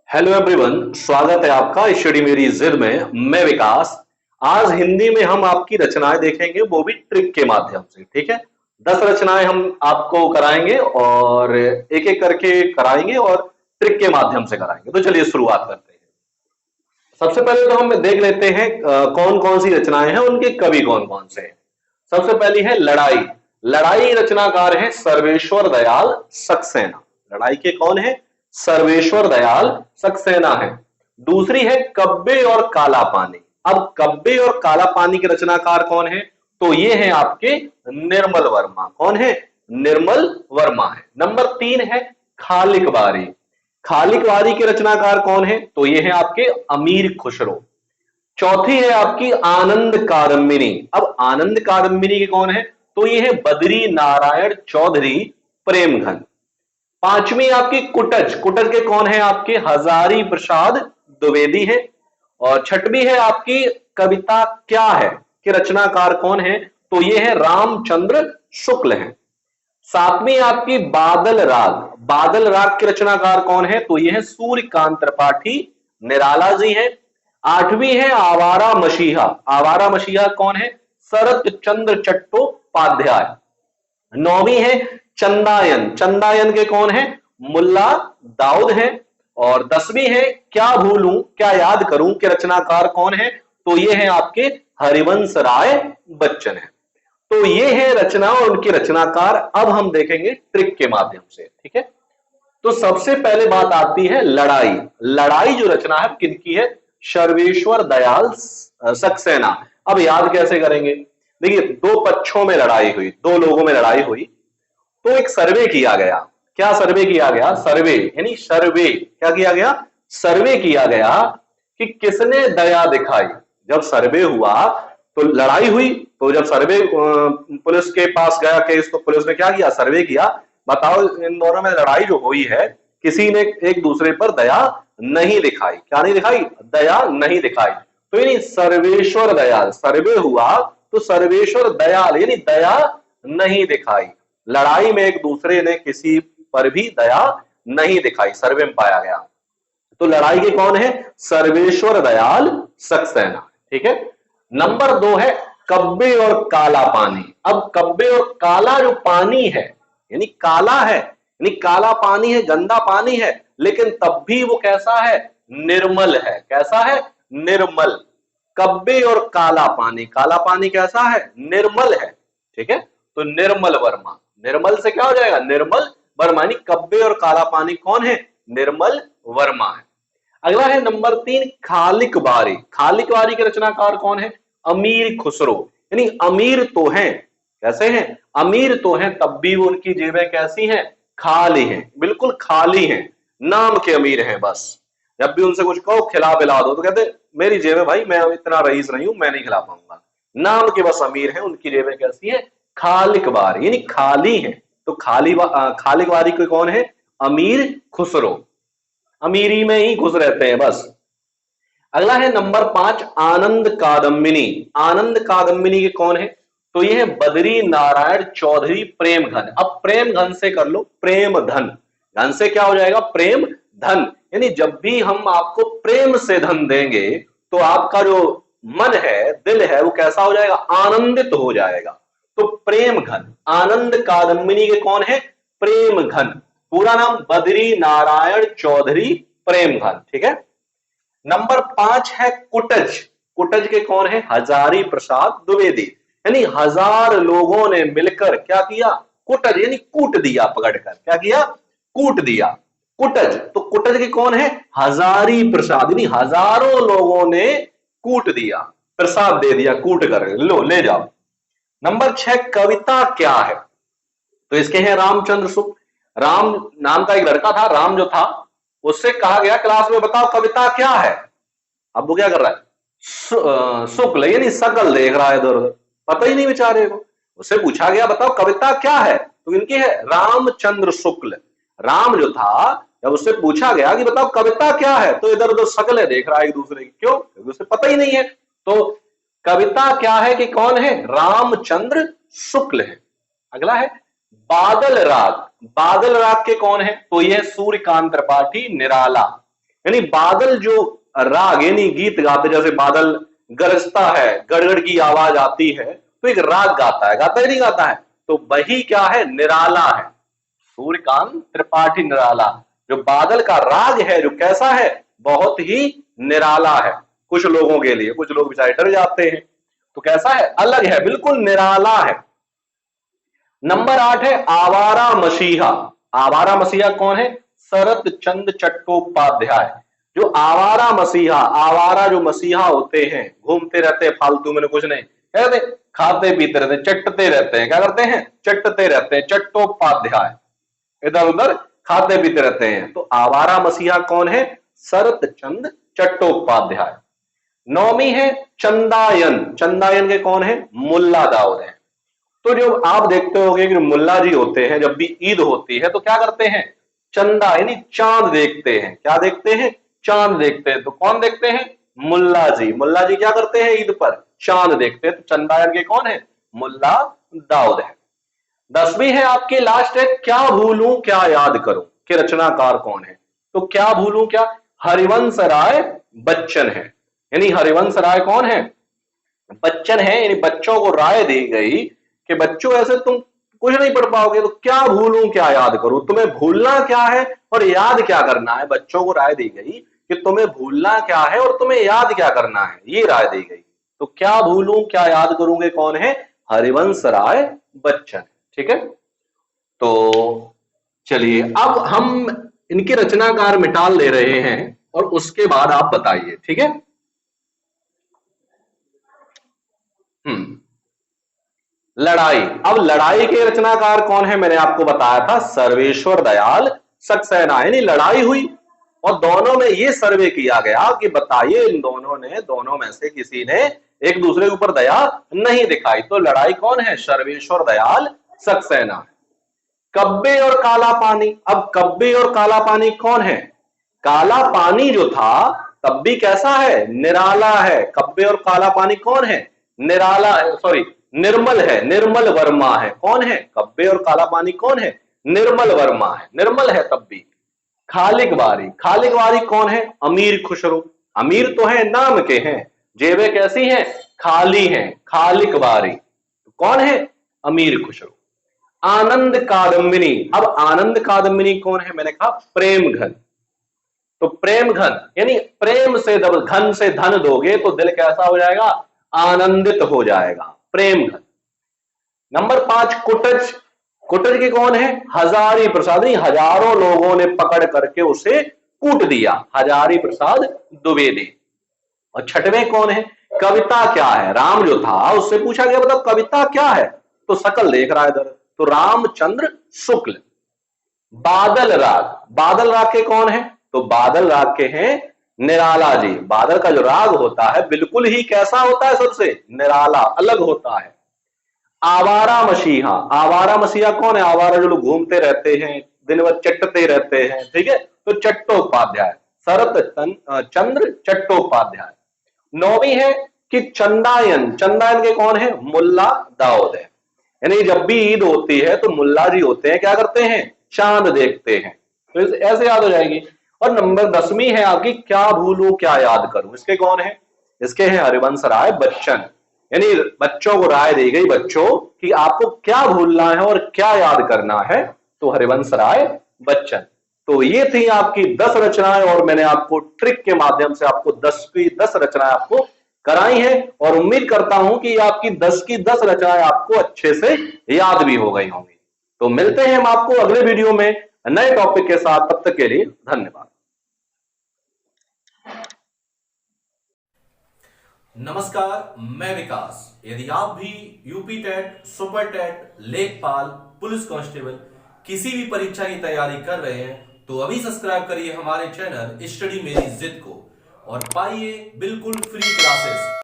Hello everyone, स्वागत है आपका स्टडी मेरी जिद में। मैं विकास। आज हिंदी में हम आपकी रचनाएं देखेंगे, वो भी ट्रिक के माध्यम से। ठीक है, 10 रचनाएं हम आपको कराएंगे और एक एक करके कराएंगे और ट्रिक के माध्यम से कराएंगे। तो चलिए शुरुआत करते हैं। सबसे पहले तो हम देख लेते हैं कौन कौन सी रचनाएं हैं, उनके कवि कौन कौन से हैं। सबसे पहली है लड़ाई। लड़ाई रचनाकार है सर्वेश्वर दयाल सक्सेना। लड़ाई के कौन है? सर्वेश्वर दयाल सक्सेना है। दूसरी है कब्बे और काला पानी। अब कब्बे और काला पानी के रचनाकार कौन है? तो ये है आपके निर्मल वर्मा। कौन है? निर्मल वर्मा है। नंबर 3 है खालिक बारी। खालिक बारी के रचनाकार कौन है? तो ये है आपके अमीर खुसरो। चौथी है आपकी आनंद कादम्बिनी। अब आनंद कादम्बिनी के कौन है? तो ये है बद्री नारायण चौधरी प्रेमघन। पांचवी आपकी कुटज। कुटज के कौन है? आपके हजारी प्रसाद द्विवेदी है। और छठवीं है आपकी कविता क्या है कि रचनाकार कौन है? तो ये है रामचंद्र शुक्ल है। सातवीं आपकी बादल राग। बादल राग के रचनाकार कौन है? तो ये है सूर्यकांत त्रिपाठी निराला जी है। आठवीं है आवारा मसीहा। आवारा मसीहा कौन है? शरत चंद्र चट्टोपाध्याय। नौवीं है चंदायन। चंदायन के कौन है? मुल्ला दाऊद है। और 10वीं है क्या भूलूं क्या याद करूं के रचनाकार कौन है? तो ये है आपके हरिवंश राय बच्चन है। तो ये है रचना और उनके रचनाकार। अब हम देखेंगे ट्रिक के माध्यम से। ठीक है, तो सबसे पहले बात आती है लड़ाई। लड़ाई जो रचना है किनकी है? सर्वेश्वर दयाल सक्सेना। अब याद कैसे करेंगे? देखिए, दो पक्षों में लड़ाई हुई, दो लोगों में लड़ाई हुई, तो एक सर्वे किया गया। क्या सर्वे किया गया? सर्वे यानी सर्वे क्या किया गया? सर्वे किया गया कि किसने दया दिखाई। जब सर्वे हुआ तो लड़ाई हुई, तो जब सर्वे पुलिस के पास गया केस, तो पुलिस ने क्या किया? सर्वे किया। बताओ, इन दोनों में लड़ाई जो हुई है, किसी ने एक दूसरे पर दया नहीं दिखाई। क्या नहीं दिखाई? दया नहीं दिखाई। तो यानी सर्वेश्वर दयाल, सर्वे हुआ तो सर्वेश्वर दयाल यानी दया नहीं दिखाई। लड़ाई में एक दूसरे ने किसी पर भी दया नहीं दिखाई, सर्वे में पाया गया। तो लड़ाई के कौन है? सर्वेश्वर दयाल सक्सेना। ठीक है। नंबर 2 है कब्बे और काला पानी। अब कब्बे और काला जो पानी है, यानी काला है, यानी काला पानी है, गंदा पानी है, लेकिन तब भी वो कैसा है? निर्मल है। कैसा है? निर्मल। कब्बे और काला पानी। काला पानी कैसा है? निर्मल है। ठीक है, तो निर्मल वर्मा। निर्मल से क्या हो जाएगा? निर्मल वर्मा। यानी कब्बे और काला पानी कौन है? निर्मल वर्मा है। अगला है नंबर 3 खालिक बारी। खालिक बारी के रचनाकार कौन है? अमीर खुसरो। यानी अमीर तो हैं, कैसे हैं? अमीर तो हैं, तब भी उनकी जेबें कैसी हैं? खाली हैं, बिल्कुल खाली हैं, नाम के अमीर हैं बस। जब भी उनसे कुछ कहो खिला पिला दो तो कहते मेरी जेबें भाई, मैं इतना रईस नहीं हूं, मैं नहीं खिला पाऊंगा। नाम के बस अमीर हैं, उनकी जेबें कैसी है? खालिक बारी यानी खाली हैं। तो खालिक बारी के कौन है? अमीर खुसरो। अमीरी में ही घुस रहते हैं बस। अगला है नंबर 5 आनंद कादम्बिनी। आनंद कादम्बिनी के कौन है? तो ये है बद्री नारायण चौधरी प्रेमघन। अब प्रेमघन से कर लो प्रेम धन। धन से क्या हो जाएगा? प्रेम धन। यानी जब भी हम आपको प्रेम से धन देंगे तो आपका जो मन है, दिल है, वो कैसा हो जाएगा? आनंदित हो जाएगा। तो प्रेम घन। आनंद कादम्बिनी के कौन है? प्रेम घन। पूरा नाम बद्री नारायण चौधरी प्रेमघन। ठीक है। नंबर 5 है कुटज। कुटज के कौन है? हजारी प्रसाद द्विवेदी। यानी 1000 लोगों ने मिलकर क्या किया? कुटज यानी कूट दिया, पकड़कर क्या किया? कूट दिया। कुटज। तो कुटज के कौन है? हजारी प्रसाद यानी हजारों लोगों ने कूट दिया, प्रसाद दे दिया, कूट कर लो ले जाओ। नंबर 6 कविता क्या है? तो इसके हैं रामचंद्र शुक्ल। राम नाम का एक लड़का था, राम जो था, उससे कहा गया क्लास में बताओ कविता क्या है। अब वो क्या कर रहा है? शुक्ल यानी सकल देख रहा है इधर उधर, पता ही नहीं बेचारे को। उससे पूछा गया बताओ कविता क्या है, तो इनकी है रामचंद्र शुक्ल। राम जो था, जब उससे पूछा गया कि बताओ कविता क्या है, तो इधर उधर शकलें देख रहा है एक दूसरे की। क्यों? क्योंकि उसे पता ही नहीं है। तो कविता क्या है कि कौन है? रामचंद्र शुक्ल है। अगला है बादल राग। बादल राग के कौन है? तो यह सूर्यकांत त्रिपाठी निराला। यानी बादल जो राग यानी गीत गाते, जैसे बादल गरजता है, गड़गड़ की आवाज आती है, तो एक राग गाता है, गाता ही नहीं गाता है, तो वही क्या है, निराला है। सूर्यकांत त्रिपाठी निराला, जो बादल का राग है जो कैसा है, बहुत ही निराला है कुछ लोगों के लिए, कुछ लोग बेचारे डर जाते हैं, तो कैसा है, अलग है, बिल्कुल निराला है। नंबर 8 है आवारा मसीहा। आवारा मसीहा कौन है, शरत चंद्र चट्टोपाध्याय। जो आवारा मसीहा, आवारा जो मसीहा होते हैं, घूमते रहते हैं फालतू में कुछ नहीं, क्या कहते हैं, खाते पीते रहते हैं, चटते रहते हैं, क्या करते हैं, चटते रहते हैं, चट्टोपाध्याय, इधर उधर खाते पीते रहते हैं। तो आवारा मसीहा कौन है, शरत चंद्र चट्टोपाध्याय। नौवीं है चंदायन। चंदायन के कौन है, मुल्ला दाऊद है। तो जो आप देखते होंगे कि मुल्ला जी होते हैं, जब भी ईद होती है तो क्या करते हैं, चंदा यानी चांद देखते हैं। क्या देखते हैं, चांद देखते हैं। तो कौन देखते हैं, मुल्ला जी। मुल्ला जी क्या करते हैं, ईद पर चांद देखते हैं। तो चंदायन के कौन है, मुल्ला दाऊद है। 10वीं है आपके लास्ट है क्या भूलूं क्या याद करूं के रचनाकार कौन है। तो क्या भूलूं क्या, हरिवंश राय बच्चन है। यानी हरिवंश राय कौन है, बच्चन है। यानी बच्चों को राय दी गई कि बच्चों ऐसे तुम कुछ नहीं पढ़ पाओगे, तो क्या भूलूं क्या याद करूं, तुम्हें भूलना क्या है और याद क्या करना है। बच्चों को राय दी गई कि तुम्हें भूलना क्या है और तुम्हें याद क्या करना है, ये राय दी गई। तो क्या भूलूं क्या याद करूंगे कौन है, हरिवंश राय बच्चन। ठीक है, तो चलिए अब हम इनके रचनाकार मिटाल ले रहे हैं और उसके बाद आप बताइए। ठीक है, लड़ाई। अब लड़ाई के रचनाकार कौन है, मैंने आपको बताया था सर्वेश्वर दयाल सक्सेना। यानी लड़ाई हुई और दोनों में ये सर्वे किया गया कि बताइए इन दोनों में से किसी ने एक दूसरे के ऊपर दया नहीं दिखाई। तो लड़ाई कौन है, सर्वेश्वर दयाल सक्सेना। कब्बे और काला पानी। अब कब्बे और काला पानी कौन है, काला पानी जो था तब भी कैसा है, निराला है। कब्बे और काला पानी कौन है, निराला है, सॉरी निर्मल है, निर्मल वर्मा है। कौन है, कब्बे और काला पानी कौन है, निर्मल वर्मा है, निर्मल है तब भी। खालिक बारी। खालिक बारी कौन है, अमीर खुसरो। अमीर तो है, नाम के हैं, जेबें कैसी हैं, खाली हैं। खालिक बारी कौन है, अमीर खुसरो। आनंद कादम्बिनी। अब आनंद कादम्बिनी कौन है, मैंने कहा प्रेम घन। तो प्रेम घन यानी प्रेम से जब घन से धन दोगे तो दिल कैसा हो जाएगा, आनंदित हो जाएगा, प्रेम घन। नंबर 5 कुटज। कुटज के कौन है, हजारी प्रसाद। हजारों लोगों ने पकड़ करके उसे कूट दिया, हजारी प्रसाद द्विवेदी। और छठवें कौन है, कविता क्या है। राम जो था उससे पूछा गया मतलब कविता क्या है, तो शकल देख रहा है इधर, तो रामचंद्र शुक्ल। बादल राग। बादल राग के कौन है, तो बादल राग के हैं निराला जी। बादल का जो राग होता है बिल्कुल ही कैसा होता है, सबसे निराला, अलग होता है। आवारा मसीहा। आवारा मसीहा कौन है, आवारा जो लोग घूमते रहते हैं, दिन भर चटते रहते हैं। ठीक है, तो चट्टोपाध्याय, शरत चंद्र चट्टोपाध्याय। 9वीं है कि चंदायन। चंदायन के कौन है, मुल्ला दाऊद है। यानी जब भी ईद होती है तो मुल्ला जी होते हैं, क्या करते हैं, चांद देखते हैं। तो ऐसे याद हो जाएगी। और नंबर 10वीं है आपकी क्या भूलूं क्या याद करूं। इसके कौन है, इसके हैं हरिवंश राय बच्चन। यानी बच्चों को राय दी गई, बच्चों कि आपको क्या भूलना है और क्या याद करना है, तो हरिवंश राय बच्चन। तो ये थी आपकी 10 रचनाएं और मैंने आपको ट्रिक के माध्यम से आपको 10 की 10 रचनाएं आपको कराई है और उम्मीद करता हूं कि आपकी 10 की 10 रचनाएं आपको अच्छे से याद भी हो गई होंगी। तो मिलते हैं हम आपको अगले वीडियो में नए टॉपिक के साथ, तब तक के लिए धन्यवाद। नमस्कार, मैं विकास। यदि आप भी यूपी टेट, सुपर टेट, लेखपाल, पुलिस कांस्टेबल किसी भी परीक्षा की तैयारी कर रहे हैं तो अभी सब्सक्राइब करिए हमारे चैनल स्टडी मेरी जिद को और पाइए बिल्कुल फ्री क्लासेस